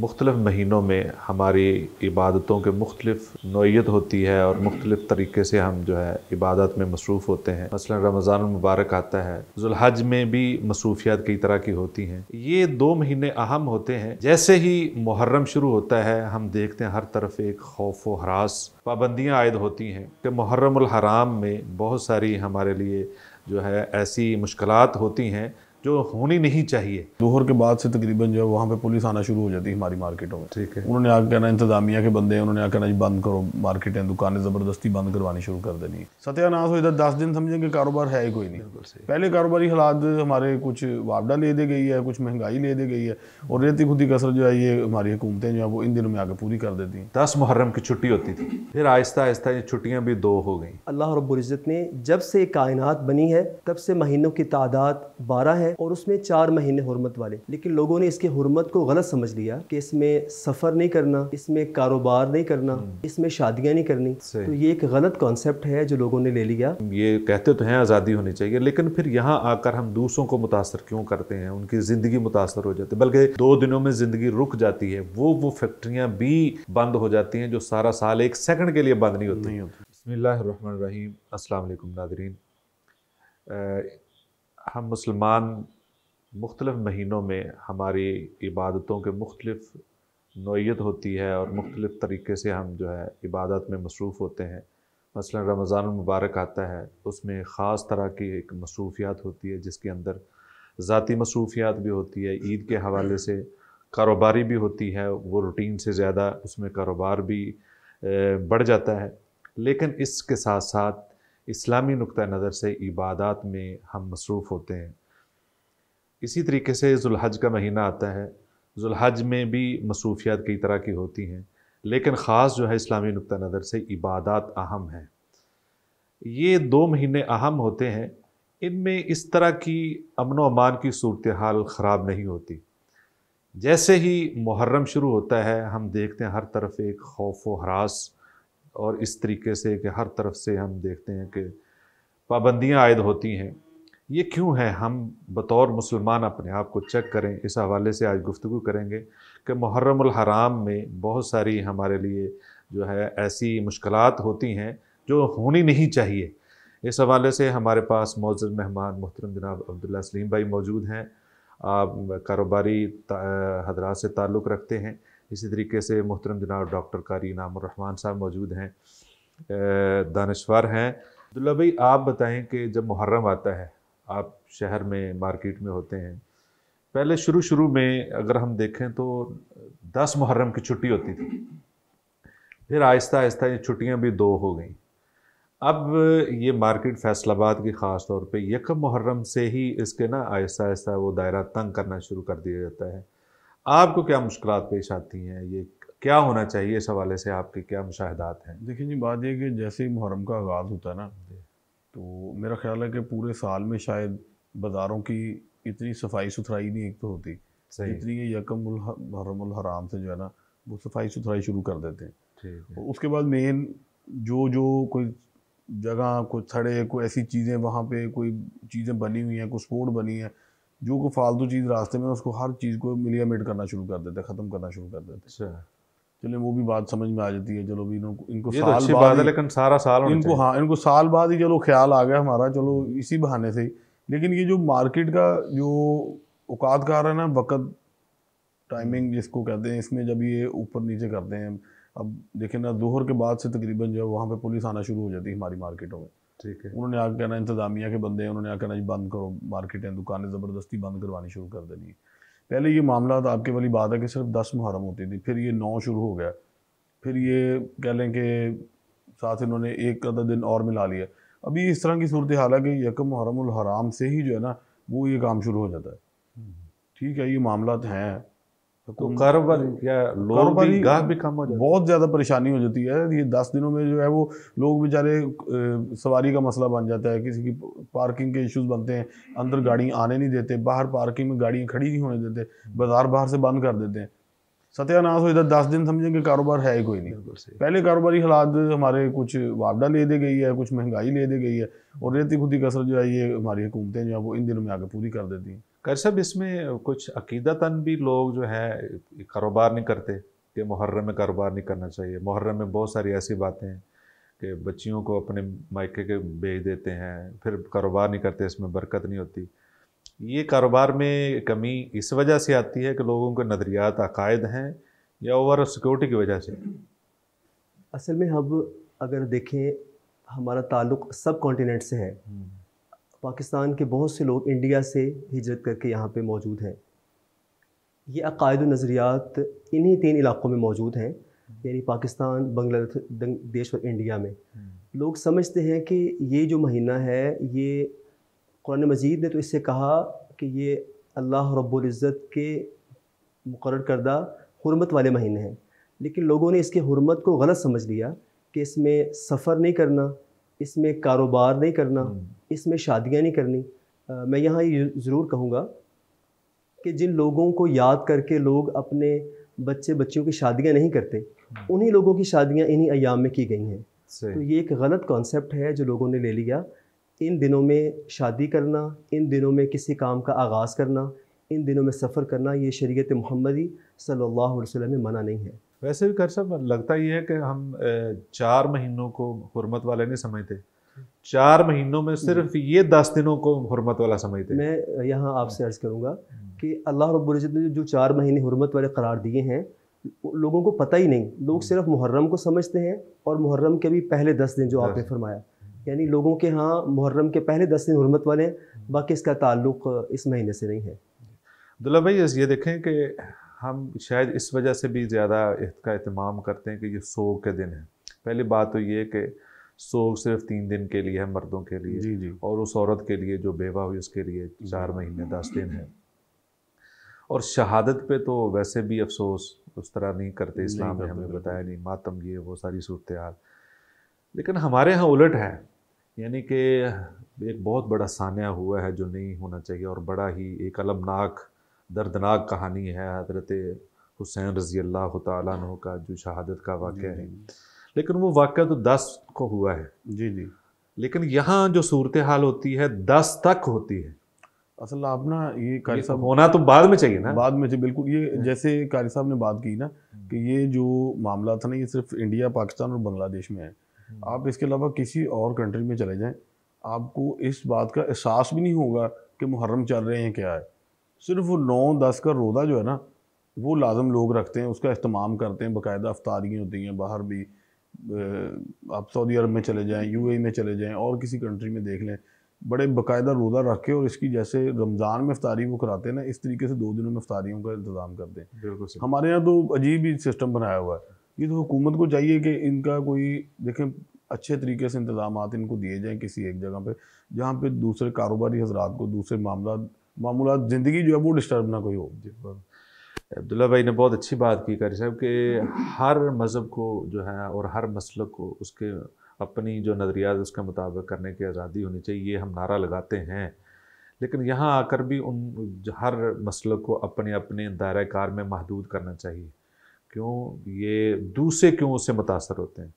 मुख्तलिफ़ महीनों में हमारी इबादतों के मुख्तलिफ़ नौइयत होती है और मुख्तलिफ़ तरीक़े से हम जो है इबादत में मसरूफ़ होते हैं। मसलन रमज़ान मुबारक आता है, ज़ुल्हज में भी मसरूफ़ियात कई तरह की होती हैं। ये 2 महीने अहम होते हैं। जैसे ही मुहर्रम शुरू होता है हम देखते हैं हर तरफ एक खौफ व हरास, पाबंदियाँ आयद होती हैं कि मुहर्रमुल हराम में बहुत सारी हमारे लिए जो है ऐसी मुश्किलात होती हैं जो होनी नहीं चाहिए। दोहर के बाद से तकरीबन जो है वहाँ पे पुलिस आना शुरू हो जाती है हमारी मार्केटों में। ठीक है। उन्होंने आके कहना इंतजामिया के बंदे हैं, उन्होंने आके कहना जी बंद करो मार्केटें, दुकानें ज़बरदस्ती बंद करवानी शुरू कर देनी है। सत्यानाश हो इधर 10 दिन समझेंगे कारोबार है ही कोई नहीं। पहले कारोबारी हालात हमारे कुछ वापडा ले दे गई है, कुछ महंगाई ले दे गई है और रेती खुदी कसर जो है ये हमारी हुकूमतें जो है वो इन दिनों में आके पूरी कर देती हैं। 10 मुहर्रम की छुट्टी होती थी, फिर आहिस्ता आहिस्ता ये छुट्टियाँ भी 2 हो गई। अल्लाह रब्बुल इज़्ज़त ने जब से कायनात बनी है तब से महीनों की तादाद 12 है और उसमें 4 महीने हुर्मत वाले, लेकिन लोगों ने इसके हुर्मत को गलत समझ लिया कि इसमें सफ़र नहीं करना, इसमें कारोबार नहीं करना, इसमें शादियाँ नहीं करनी। तो ये एक गलत कॉन्सेप्ट है जो लोगों ने ले लिया। ये कहते तो हैं आज़ादी होनी चाहिए, लेकिन फिर यहाँ आकर हम दूसरों को मुतासर क्यों करते हैं, उनकी ज़िंदगी मुतासर हो जाती है, बल्कि 2 दिनों में ज़िंदगी रुक जाती है। वो फैक्ट्रियाँ भी बंद हो जाती हैं जो सारा साल 1 सेकंड के लिए बंद नहीं होती। बिस्मिल्लाहिर्रहमानिर्रहीम। अस्सलाम वालेकुम नाज़रीन। हम मुसलमान मुख्तलिफ़ महीनों में हमारी इबादतों के मुख्तलिफ़ नौइयत होती है और मुख्तलिफ़ तरीक़े से हम जो है इबादत में मसरूफ़ होते हैं। मसलन रमज़ान मुबारक आता है, उसमें ख़ास तरह की एक मसरूफ़ियात होती है जिसके अंदर ज़ाती मसरूफ़ियात भी होती है, ईद के हवाले से कारोबारी भी होती है, वो रूटीन से ज़्यादा उसमें कारोबार भी बढ़ जाता है। लेकिन इसके साथ साथ इस्लामी नुक्ता नज़र से इबादत में हम मसरूफ़ होते हैं। इसी तरीके से ज़ुल्हज का महीना आता है, ज़ुल्हज में भी मसरूफ़ियात कई तरह की होती हैं, लेकिन ख़ास जो है इस्लामी नुक्ता नज़र से इबादत अहम है। ये 2 महीने अहम होते हैं, इनमें इस तरह की अमन व अमान की सूरत हाल ख़राब नहीं होती। जैसे ही मुहर्रम शुरू होता है हम देखते हैं हर तरफ एक खौफ व हरास और इस तरीके से कि हर तरफ से हम देखते हैं कि पाबंदियाँ आयद होती हैं। ये क्यों है, हम बतौर मुसलमान अपने आप को चेक करें। इस हवाले से आज गुफ्तगू करेंगे कि मुहर्रमुल हराम में बहुत सारी हमारे लिए जो है ऐसी मुश्किलात होती हैं जो होनी नहीं चाहिए। इस हवाले से हमारे पास मौजूद मेहमान मोहतरम जनाब अब्दुल्ला सलीम भाई मौजूद हैं। आप कारोबारी हजरात से ताल्लुक़ रखते हैं। इसी तरीके से मोहतरम जनाब डॉक्टर कारी इनामुर रहमान साहब मौजूद हैं, दानिश्वर हैं। अब्दुल्ला भाई आप बताएं कि जब मुहर्रम आता है, आप शहर में मार्केट में होते हैं, पहले शुरू में अगर हम देखें तो 10 मुहर्रम की छुट्टी होती थी, फिर आहिस्ता आहिस्ता ये छुट्टियाँ भी 2 हो गई। अब ये मार्केट फैसलाबाद की ख़ास तौर पे यकम मुहर्रम से ही इसके ना आहिस्ता आहिस्ता वो दायरा तंग करना शुरू कर दिया जाता है। आपको क्या मुश्किलात पेश आती हैं, ये क्या होना चाहिए, इस हवाले से आपके क्या मुशाहिदात हैं? देखिए जी, बात ये कि जैसे ही मुहर्रम का आगाज़ होता है ना, तो मेरा ख्याल है कि पूरे साल में शायद बाज़ारों की इतनी सफाई सुथराई नहीं एक तो होती जितनी ये मुहर्रमुल हराम से जो है ना वो सफाई सुथराई शुरू कर देते हैं। ठीक और उसके बाद मेन जो कोई जगह, कोई सड़क, कोई ऐसी चीज़ें वहाँ पे कोई चीज़ें बनी हुई हैं, कोई स्पोर्ट बनी है, जो कोई फालतू चीज़ रास्ते में उसको हर चीज़ को मिलियामेट करना शुरू कर देते हैं, ख़त्म करना शुरू कर देते हैं। चलिए वो भी बात समझ में आ जाती है, चलो भी इनको ये तो साल अच्छी बाद बात है, ही लेकिन सारा साल होना इनको, चाहिए। हाँ इनको साल बाद ही चलो ख्याल आ गया हमारा, चलो इसी बहाने से ही। लेकिन ये जो मार्केट का जो औकात कार है ना, वक़्त टाइमिंग जिसको कहते हैं, इसमें जब ये ऊपर नीचे करते हैं, अब देखें ना दोहर के बाद से तकरीबन जो है वहाँ पे पुलिस आना शुरू हो जाती है हमारी मार्केटों में। ठीक है। उन्होंने आके कहना इंतजामिया के बंदे हैं, उन्होंने आके कहना जी बंद करो मार्केटें, दुकानें ज़बरदस्ती बंद करवानी शुरू कर देनी है। पहले ये मामला आपके वाली बात है कि सिर्फ 10 मुहर्रम होती थी, फिर ये 9 शुरू हो गया, फिर ये कह लें कि साथ इन्होंने एक आधा दिन और मिला लिया। अभी इस तरह की सूरत हाल है कि यकम मुहर्रमुल हराम से ही जो है ना वो ये काम शुरू हो जाता है। ठीक है, ये मामला हैं, तो कारोबार क्या लोग भी गाहक भी कम हो जाते हैं, बहुत ज़्यादा परेशानी हो जाती है। ये 10 दिनों में जो है वो लोग बेचारे सवारी का मसला बन जाता है, किसी की पार्किंग के इश्यूज बनते हैं, अंदर गाड़ियाँ आने नहीं देते, बाहर पार्किंग में गाड़ियाँ खड़ी नहीं होने देते, बाजार बाहर से बंद कर देते हैं। सत्यानाश हो इधर 10 दिन समझेंगे कारोबार है ही कोई नहीं। पहले कारोबारी हालात हमारे कुछ वापडा ले दे गई है, कुछ महंगाई ले दे गई है और रेती खुदी कसर जो है ये हमारी हुकूमतें जो है वो इन दिनों में आगे पूरी कर देती हैं। कर साहब इसमें कुछ अकीदतन भी लोग जो है कारोबार नहीं करते कि मुहर्रम में कारोबार नहीं करना चाहिए। मुहर्रम में बहुत सारी ऐसी बातें हैं कि बच्चियों को अपने मायके के भेज देते हैं, फिर कारोबार नहीं करते, इसमें बरकत नहीं होती। ये कारोबार में कमी इस वजह से आती है कि लोगों के नज़रियात अकायद हैं या ओवर सिक्योरिटी की वजह से? असल में अब अगर देखें हमारा ताल्लुक़ सब कॉन्टिनेंट से है। पाकिस्तान के बहुत से लोग इंडिया से हिजरत करके यहाँ पे मौजूद हैं। ये अकायद व नज़रियात इन्हीं 3 इलाक़ों में मौजूद हैं, यानी पाकिस्तान, बांग्लादेश और इंडिया में। लोग समझते हैं कि ये जो महीना है ये कुरान मजीद ने तो इससे कहा कि ये अल्लाह रब्बुल इज़्ज़त के मुकर्रर करदा हुर्मत वाले महीने हैं, लेकिन लोगों ने इसके हुर्मत को गलत समझ लिया कि इसमें सफ़र नहीं करना, इसमें कारोबार नहीं करना, इसमें शादियां नहीं करनी। मैं यहाँ ये ज़रूर कहूँगा कि जिन लोगों को याद करके लोग अपने बच्चियों की शादियां नहीं करते, उन्हीं लोगों की शादियां इन्हीं अयाम में की गई हैं। तो ये एक गलत कॉन्सेप्ट है जो लोगों ने ले लिया। इन दिनों में शादी करना, इन दिनों में किसी काम का आगाज़ करना, इन दिनों में सफ़र करना, ये शरीयत मुहम्मदी सल्लल्लाहु अलैहि वसल्लम में मना नहीं है। वैसे भी कर सब लगता ही है कि हम 4 महीनों को हुर्मत वाले नहीं समझते, 4 महीनों में सिर्फ ये 10 दिनों को हुर्मत वाला समझते। मैं यहाँ आपसे अर्ज़ करूँगा कि अल्लाह रब्बुल इज़्ज़त ने जो 4 महीने हुर्मत वाले करार दिए हैं, लोगों को पता ही नहीं। लोग सिर्फ मुहर्रम को समझते हैं और मुहर्रम के भी पहले 10 दिन जो आपने फरमाया, यानी लोगों के यहाँ मुहर्रम के पहले 10 दिन हुर्मत वाले हैं, बाकी इसका ताल्लुक़ इस महीने से नहीं है। अब्दुल्ला भाई ये देखें कि हम शायद इस वजह से भी ज़्यादा इसका एहतमाम करते हैं कि ये सोग के दिन है। पहली बात तो ये कि सोग सिर्फ 3 दिन के लिए है मर्दों के लिए, जी। और उस औरत के लिए जो बेवा हुई उसके लिए 4 महीने 10 दिन है। और शहादत पे तो वैसे भी अफसोस उस तरह नहीं करते, इस्लाम ने हमें बताया नहीं, मातम ये वो सारी सूरत हाल। लेकिन हमारे यहाँ उलट है, यानी कि एक बहुत बड़ा सान्या हुआ है जो नहीं होना चाहिए, और बड़ा ही एक अलमनाक दर्दनाक कहानी है हज़रत हुसैन रज़ी अल्लाह तआला अन्हु का जो शहादत का वाक़या है। लेकिन वो वाक़या तो 10 को हुआ है। जी। लेकिन यहाँ जो सूरत हाल होती है 10 तक होती है। असल आप ना ये कारी साहब होना तो बाद में चाहिए ना, बाद में चाहिए बिल्कुल। ये जैसे कारी साहब ने बात की ना कि ये जो मामला था ना, ये सिर्फ इंडिया, पाकिस्तान और बांग्लादेश में है। आप इसके अलावा किसी और कंट्री में चले जाएं, आपको इस बात का एहसास भी नहीं होगा कि मुहर्रम चल रहे हैं क्या है। सिर्फ वो 9-10 का रोज़ा जो है ना, वो लाजम लोग रखते हैं, उसका अहतमाम करते हैं, बाकायदा अफ्तारियाँ होती हैं। बाहर भी आप सऊदी अरब में चले जाएं, यूएई में चले जाएं, और किसी कंट्री में देख लें, बड़े बाकायदा रोज़ा रख के, और इसकी जैसे रमज़ान में अफ्तारी वो कराते हैं ना, इस तरीके से 2 दिनों में अफ्तारियों का इंतज़ाम करते हैं। बिल्कुल। हमारे यहाँ तो अजीब ही सिस्टम बनाया हुआ है। ये तो हुकूमत को चाहिए कि इनका कोई देखें अच्छे तरीके से इंतज़ामात इनको दिए जाएँ किसी एक जगह पे, जहाँ पे दूसरे कारोबारी हजरात को दूसरे मामूलात ज़िंदगी जो है वो डिस्टर्ब ना कोई हो। अब्दुल्ला भाई ने बहुत अच्छी बात की कारी साहब कि हर मज़हब को जो है और हर मसलक को उसके अपनी जो नज़रियात उसके मुताबिक करने की आज़ादी होनी चाहिए, ये हम नारा लगाते हैं। लेकिन यहाँ आकर भी हर मसलक को अपने अपने दायरा कार में महदूद करना चाहिए। क्यों ये दूसरे क्यों उससे मुतासर होते हैं?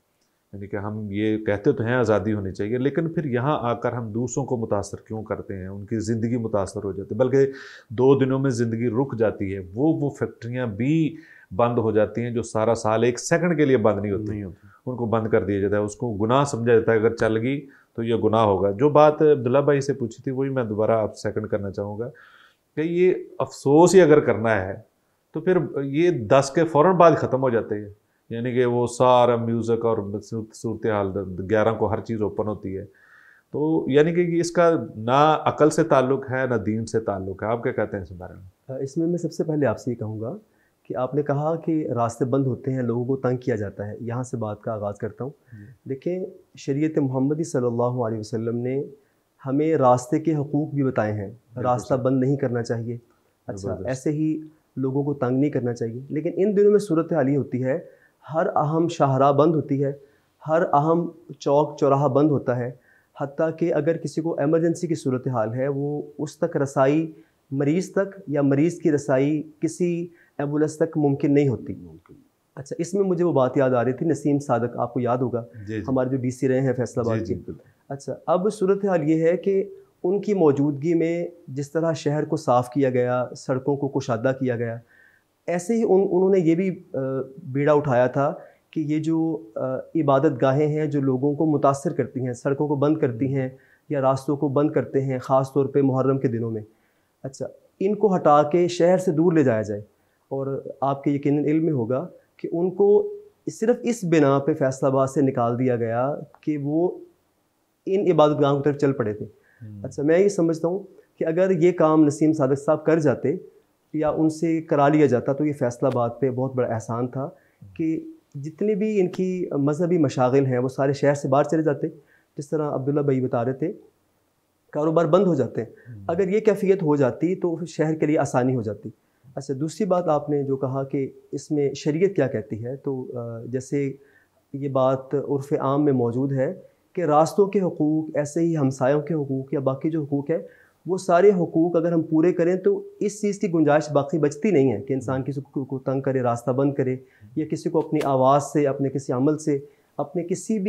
यानी कि हम ये कहते तो हैं आज़ादी होनी चाहिए, लेकिन फिर यहाँ आकर हम दूसरों को मुतासर क्यों करते हैं? उनकी ज़िंदगी मुतासर हो जाती है, बल्कि 2 दिनों में ज़िंदगी रुक जाती है। वो फैक्ट्रियाँ भी बंद हो जाती हैं जो सारा साल 1 सेकंड के लिए बंद नहीं होती, उनको बंद कर दिया जाता है। उसको गुनाह समझा जाता है, अगर चल गई तो ये गुनाह होगा। जो बात अब्दुल्ला भाई से पूछी थी वही मैं दोबारा आप सेकंड करना चाहूँगा कि ये अफसोस ही अगर करना है तो फिर ये 10 के फ़ौरन बाद ख़त्म हो जाते हैं। यानी कि वो सारा म्यूज़िक और सूरत हाल 11 को हर चीज़ ओपन होती है। तो यानी कि इसका ना अकल से ताल्लुक़ है ना दीन से ताल्लुक़ है। आप क्या कहते हैं इस बारे में? इसमें मैं सबसे पहले आपसे ये कहूँगा कि आपने कहा कि रास्ते बंद होते हैं, लोगों को तंग किया जाता है। यहाँ से बात का आगाज़ करता हूँ। देखें, शरीयत मुहम्मदी सल्लल्लाहु अलैहि वसल्लम ने हमें रास्ते के हकूक़ भी बताए हैं। रास्ता बंद नहीं करना चाहिए, अच्छा ऐसे ही लोगों को तंग नहीं करना चाहिए। लेकिन इन दिनों में सूरत हाल ये होती है, हर अहम शाहरा बंद होती है, हर अहम चौक चौराहा बंद होता है। हत्ता कि अगर किसी को एमरजेंसी की सूरत हाल है, वो उस तक रसाई मरीज़ तक या मरीज़ की रसाई किसी एम्बुलेंस तक मुमकिन नहीं होती। अच्छा, इसमें मुझे वो बात याद आ रही थी, नसीम सादक, आपको याद होगा, हमारे जो DC रहे हैं फैसलाबाद के। अच्छा, अब सूरत हाल ये है कि ان کی موجودگی میں جس طرح شہر کو صاف کیا گیا، سڑکوں کو کشادہ کیا گیا، ایسے ہی انہوں نے یہ بھی بیڑا اٹھایا تھا کہ یہ جو عبادت گاہیں ہیں جو لوگوں کو متاثر کرتی ہیں، سڑکوں کو بند کرتی ہیں یا راستوں کو بند کرتے ہیں، خاص طور پہ محرم کے دنوں میں، اچھا ان کو ہٹا کے شہر سے دور لے جایا جائے. اور آپ کے یقیناً علم میں ہوگا کہ ان کو صرف اس بنا پہ فیصل آباد سے نکال دیا گیا کہ وہ ان عبادت گاہوں کی طرف چل پڑے تھے. اچھا میں یہ سمجھتا ہوں کہ اگر یہ کام نسیم صادق صاحب کر جاتے یا ان سے کرا لیا جاتا تو یہ فیصل آباد پہ بہت بڑا احسان تھا کہ جتنے بھی ان کی مذہبی مشاغل ہیں وہ سارے شہر سے باہر چلے جاتے. جس طرح عبداللہ بھائی بتا رہے تھے کاروبار بند ہو جاتے ہیں، اگر یہ کیفیت ہو جاتی تو شہر کے لیے آسانی ہو جاتی. اچھا دوسری بات آپ نے جو کہا کہ اس میں شریعت کیا کہتی ہے، تو جیسے یہ بات عرف عام میں موجود ہے کہ راستوں کے حقوق، ایسے ہی ہمسایوں کے حقوق یا باقی جو حقوق ہے وہ سارے حقوق اگر ہم پورے کریں تو اس چیز کی گنجائش باقی بچتی نہیں ہے کہ انسان کسی کو تنگ کرے، راستہ بند کرے، یا کسی کو اپنی آواز سے، اپنے کسی عمل سے، اپنے کسی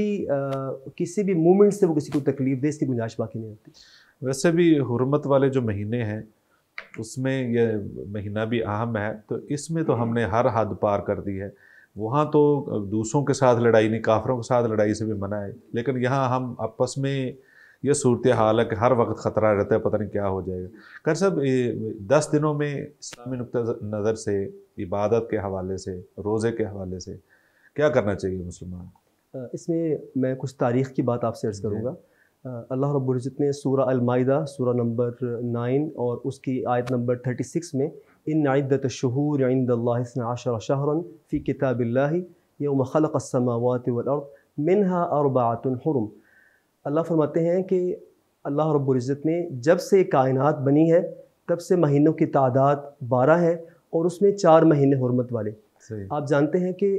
بھی مومنٹ سے وہ کسی کو تکلیف دے، اس کی گنجائش باقی نہیں ہوتی. ویسے بھی حرمت والے جو مہینے ہیں اس میں یہ مہینہ بھی اہم ہے، تو اس میں تو ہم نے ہر حد پار کر دی ہے. وہاں تو دوسروں کے ساتھ لڑائی نہیں، کافروں کے ساتھ لڑائی سے بھی منع ہے، لیکن یہاں ہم آپس میں یہ صورتحال ہے کہ ہر وقت خطرہ رہتا ہے، پتہ نہیں کیا ہو جائے گا. خیر صاحب 10 دنوں میں اسلامی نقطہ نظر سے، عبادت کے حوالے سے، روزے کے حوالے سے کیا کرنا چاہیے مسلمان؟ اس میں میں کچھ تاریخ کی بات آپ سے عرض کروں گا. اللہ رب العزت نے سورہ المائدہ سورہ نمبر 9 اور اس کی آیت نمبر 36 میں ان عدت الشہور عند اللہ 12 شہرا فی کتاب اللہ یوم خلق السماوات والارض منها 4 حرم. اللہ فرماتے ہیں کہ اللہ رب العزت نے جب سے کائنات بنی ہے تب سے مہینوں کی تعداد 12 ہے اور اس میں 4 مہینے حرمت والے. آپ جانتے ہیں کہ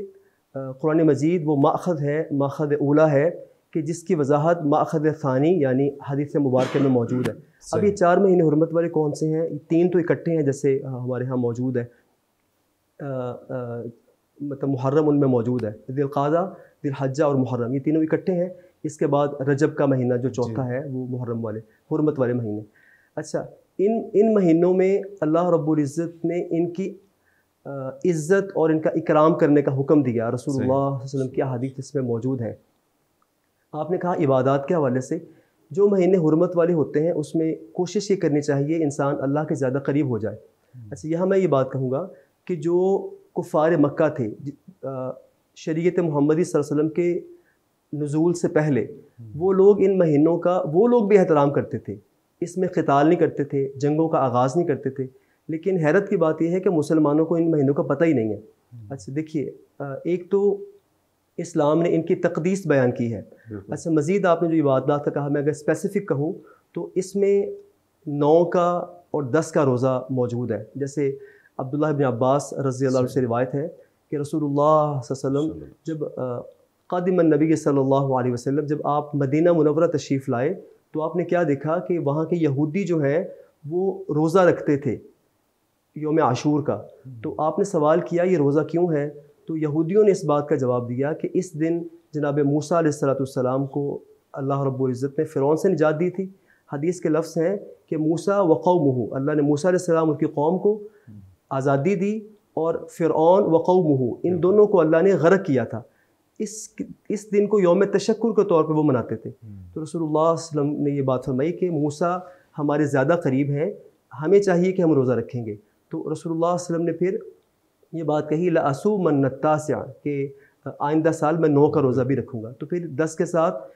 قرآن مجید وہ ماخذ ہے، ماخذ اولا ہے کہ جس کی وضاحت ماخذ ثانی یعنی حدیث مبارکہ میں موجود ہے. اب یہ 4 مہینے حرمت والے کون سے ہیں؟ 3 تو اکٹھے ہیں جیسے ہمارے ہاں موجود ہے، مطلب محرم ان میں موجود ہے، ذی القعدہ، ذی الحجہ اور محرم، یہ تینوں اکٹھے ہیں. اس کے بعد رجب کا مہینہ جو چوتھا ہے وہ محرم والے حرمت والے مہینے. اچھا ان مہینوں میں اللہ رب العزت نے ان کی عزت اور ان کا اکرام کرنے کا حکم دیا. رسول اللہ صلی اللہ علیہ وسلم کی احادیث اس میں موجود ہے. آپ نے کہا عبادات کے حوالے سے جو مہینے حرمت والے ہوتے ہیں اس میں کوشش یہ کرنی چاہیے انسان اللہ کے زیادہ قریب ہو جائے. اچھا یہاں میں یہ بات کہوں گا کہ جو کفار مکہ تھے شریعت محمدی صلی اللہ علیہ وسلم کے نزول سے پہلے، وہ لوگ ان مہینوں کا وہ لوگ بھی احترام کرتے تھے، اس میں قتال نہیں کرتے تھے، جنگوں کا آغاز نہیں کرتے تھے. لیکن حیرت کی بات یہ ہے کہ مسلمانوں کو ان مہینوں کا پتہ ہی نہیں ہے. اچھا دیکھیے ایک تو اسلام نے ان کی تقدیس بیان کی ہے. اچھا مزید آپ نے جو عبادات کا کہا، میں اگر اسپیسیفک کہوں تو اس میں 9 کا اور 10 کا روزہ موجود ہے. جیسے عبداللہ ابن عباس رضی اللہ عنہ سے روایت ہے کہ رسول اللہ صلی اللہ علیہ وسلم جب قادم النبی صلی اللہ علیہ وسلم جب آپ مدینہ منورہ تشریف لائے تو آپ نے کیا دیکھا کہ وہاں کے یہودی جو ہیں وہ روزہ رکھتے تھے یوم عاشور کا. تو آپ نے سوال کیا یہ روزہ کیوں ہے؟ تو یہودیوں نے اس بات کا جواب دیا کہ اس دن جناب موسیٰ علیہ السلام کو اللہ رب العزت نے فرعون سے نجات دی تھی. حدیث کے لفظ ہیں کہ موسیٰ وقومہ، اللہ نے موسیٰ علیہ السلام ان کی قوم کو آزادی دی، اور فرعون وقومہ ان دونوں کو اللہ نے غرق کیا تھا. اس دن کو یوم تشکر کے طور پہ وہ مناتے تھے. تو رسول اللہ صلی اللہ علیہ وسلم نے یہ بات فرمائی کہ موسیٰ ہمارے زیادہ قریب ہیں، ہمیں چاہیے کہ ہم روزہ رکھیں گے. تو رسول اللہ صلی اللہ علیہ وسلم نے پھر یہ بات کہی لأصومن التاسع، کہ آئندہ سال میں 9 کا روزہ بھی رکھوں گا. تو پھر 10 کے ساتھ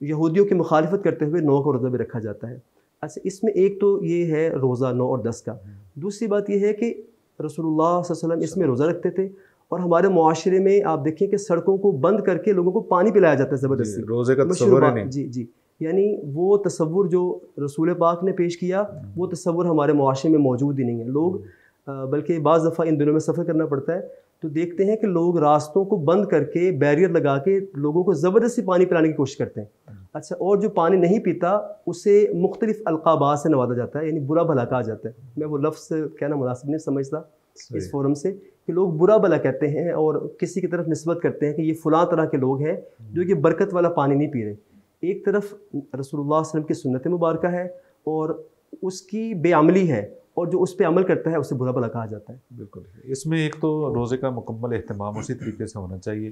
یہودیوں کی مخالفت کرتے ہوئے 9 کا روزہ بھی رکھا جاتا ہے. اچھا اس میں ایک تو یہ ہے روزہ 9 اور 10 کا. دوسری بات یہ ہے کہ رسول اللہ صلی اللہ علیہ وسلم اس میں روزہ رکھتے تھے، اور ہمارے معاشرے میں آپ دیکھیں کہ سڑکوں کو بند کر کے لوگوں کو پانی پلایا جاتا ہے زبردستی. روزے کا تصور ہے نہیں. جی یعنی وہ تصور جو رسول پاک نے پیش کیا وہ تصور ہمارے معاشرے میں موجود ہی نہیں ہے. لوگ بلکہ بعض دفعہ ان دنوں میں سفر کرنا پڑتا ہے تو دیکھتے ہیں کہ لوگ راستوں کو بند کر کے بیریئر لگا کے لوگوں کو زبردستی پانی پلانے کی کوشش کرتے ہیں. اچھا اور جو پانی نہیں پیتا اسے مختلف القابات سے نوازا جاتا ہے، یعنی برا بھلا کہا جاتا ہے. میں وہ لفظ کہنا مناسب نہیں سمجھتا اس فورم سے کہ لوگ برا بھلا کہتے ہیں اور کسی کی طرف نسبت کرتے ہیں کہ یہ فلاں طرح کے لوگ ہیں جو کہ برکت والا پانی نہیں پی رہے. ایک طرف رسول اللہ صلی اللہ علیہ وسلم کی سنت مبارکہ ہے اور اس کی بے عملی ہے، اور جو اس پہ عمل کرتا ہے اسے برا بھلا کہا جاتا ہے۔ بالکل، اس میں ایک تو روزے کا مکمل اہتمام اسی طریقے سے ہونا چاہیے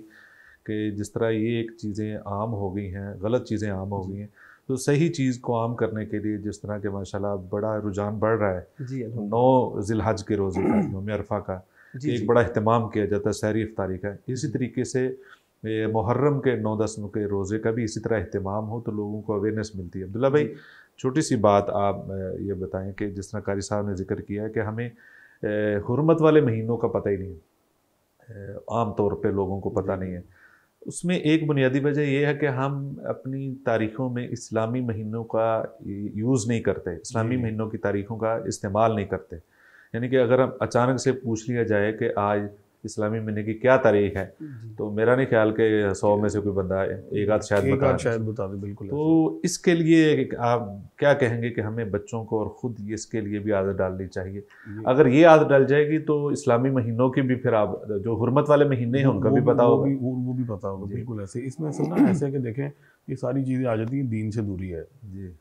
کہ جس طرح یہ ایک چیزیں عام ہو گئی ہیں، غلط چیزیں عام ہو گئی ہیں، تو صحیح چیز کو عام کرنے کے لیے جس طرح کہ ماشاءاللہ بڑا رجحان بڑھ رہا ہے، جی 9 ذی الحج کے روزے کا، یوم عرفہ کا ایک بڑا اہتمام کیا جاتا ہے، سحری افطاری کا، اسی طریقے سے محرم کے 9-10 کے روزے کا بھی اسی طرح اہتمام ہو تو لوگوں کو اویئرنیس ملتی ہے۔ عبداللہ بھائی چھوٹی سی بات آپ یہ بتائیں کہ جس طرح قاری صاحب نے ذکر کیا ہے کہ ہمیں حرمت والے مہینوں کا پتہ ہی نہیں، عام طور پہ لوگوں کو پتہ نہیں ہے۔ اس میں ایک بنیادی وجہ یہ ہے کہ ہم اپنی تاریخوں میں اسلامی مہینوں کا یوز نہیں کرتے، اسلامی مہینوں کی تاریخوں کا استعمال نہیں کرتے، یعنی کہ اگر ہم اچانک سے پوچھ لیا جائے کہ آج اسلامی مہینے کی کیا تاریخ ہے تو میرا نہیں خیال کہ 100 میں سے کوئی بندہ ایک آدھ شاید بتا دے۔ بالکل، تو اس کے لیے آپ کیا کہیں گے کہ ہمیں بچوں کو اور خود اس کے لیے بھی عادت ڈالنی چاہیے؟ اگر یہ عادت ڈال جائے گی تو اسلامی مہینوں کی بھی پھر آپ جو حرمت والے مہینے ہیں ان کا بھی پتہ ہوگا، وہ بھی پتہ ہوگا۔ بالکل ایسے اس میں اصل نا ایسے ہے کہ دیکھیں یہ ساری چیزیں آ جاتی ہیں دین سے دوری ہے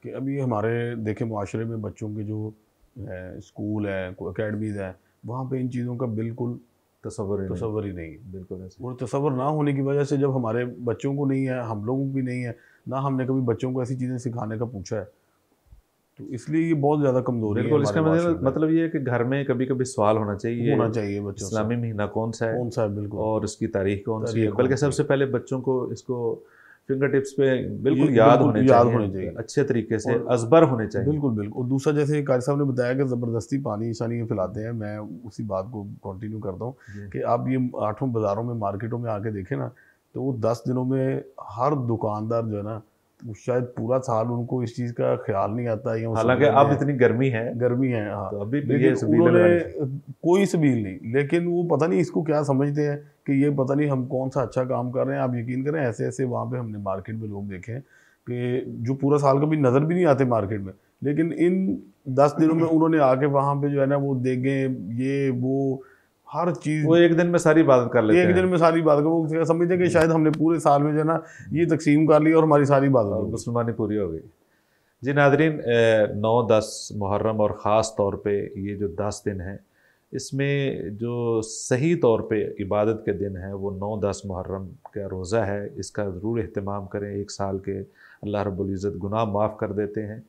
کہ ابھی ہمارے دیکھیں معاشرے میں بچوں کے جو اسکول ہیں، اکیڈمیز ہیں، وہاں پہ ان چیزوں کا بالکل تصور ہی نہیں ہے۔ بالکل ایسے، اور تصور نہ ہونے کی وجہ سے جب ہمارے بچوں کو نہیں ہے، ہم لوگوں کو بھی نہیں ہے، نہ ہم نے کبھی بچوں کو ایسی چیزیں سکھانے کا پوچھا ہے، تو اس لیے یہ بہت زیادہ کمزوری ہے۔ بالکل، اس کا مطلب یہ ہے کہ گھر میں کبھی کبھی سوال ہونا چاہیے بچوں اسلامی مہینہ کون سا ہے بالکل، اور اس کی تاریخ کون سی ہے، بلکہ سب سے پہلے بچوں کو اس کو فنگر ٹپس پہ بالکل یاد ہونے چاہیے، اچھے طریقے سے ازبر ہونے چاہیے۔ بالکل۔ اور دوسرا جیسے قاری صاحب نے بتایا کہ زبردستی پانی شانی پھیلاتے ہیں، میں اسی بات کو کنٹینیو کرتا ہوں کہ آپ یہ 8 بازاروں میں مارکیٹوں میں آ کے دیکھیں نا تو وہ 10 دنوں میں ہر دکاندار جو ہے نا شاید پورا سال ان کو اس چیز کا خیال نہیں آتا، حالانکہ اب اتنی گرمی ہے، ہاں، انہوں نے کوئی سبیل نہیں، لیکن وہ پتہ نہیں اس کو کیا سمجھتے ہیں کہ یہ پتہ نہیں ہم کون سا اچھا کام کر رہے ہیں۔ آپ یقین کریں ایسے ایسے وہاں پہ ہم نے مارکیٹ میں لوگ دیکھے ہیں کہ جو پورا سال کبھی نظر بھی نہیں آتے مارکیٹ میں، لیکن ان 10 دنوں میں انہوں نے آ کے وہاں پہ جو ہے نا وہ دیگیں یہ وہ ہر چیز وہ ایک دن میں ساری عبادت کر لیتے ہیں، ایک دن میں ساری عبادت وہ سمجھتے ہیں کہ شاید ہم نے پورے سال میں جو ہے نا یہ تقسیم کر لی اور ہماری ساری عبادت مسلمانی پوری ہو گئی۔ جی ناظرین، 9-10 محرم اور خاص طور پہ یہ جو 10 دن ہیں اس میں جو صحیح طور پہ عبادت کے دن ہیں وہ 9-10 محرم کا روزہ ہے، اس کا ضرور اہتمام کریں۔ 1 سال کے اللہ رب العزت گناہ معاف کر دیتے ہیں۔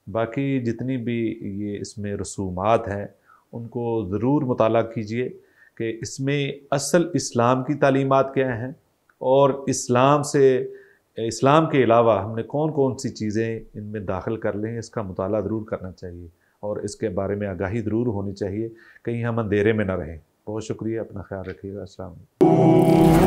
باقی جتنی بھی یہ اس میں رسومات ہیں ان کو ضرور مطالعہ کیجئے کہ اس میں اصل اسلام کی تعلیمات کیا ہیں اور اسلام کے علاوہ ہم نے کون کون سی چیزیں ان میں داخل کر لیں، اس کا مطالعہ ضرور کرنا چاہیے اور اس کے بارے میں آگاہی ضرور ہونی چاہیے، کہیں ہم اندھیرے میں نہ رہیں۔ بہت شکریہ، اپنا خیال رکھیے گا، السلام علیکم۔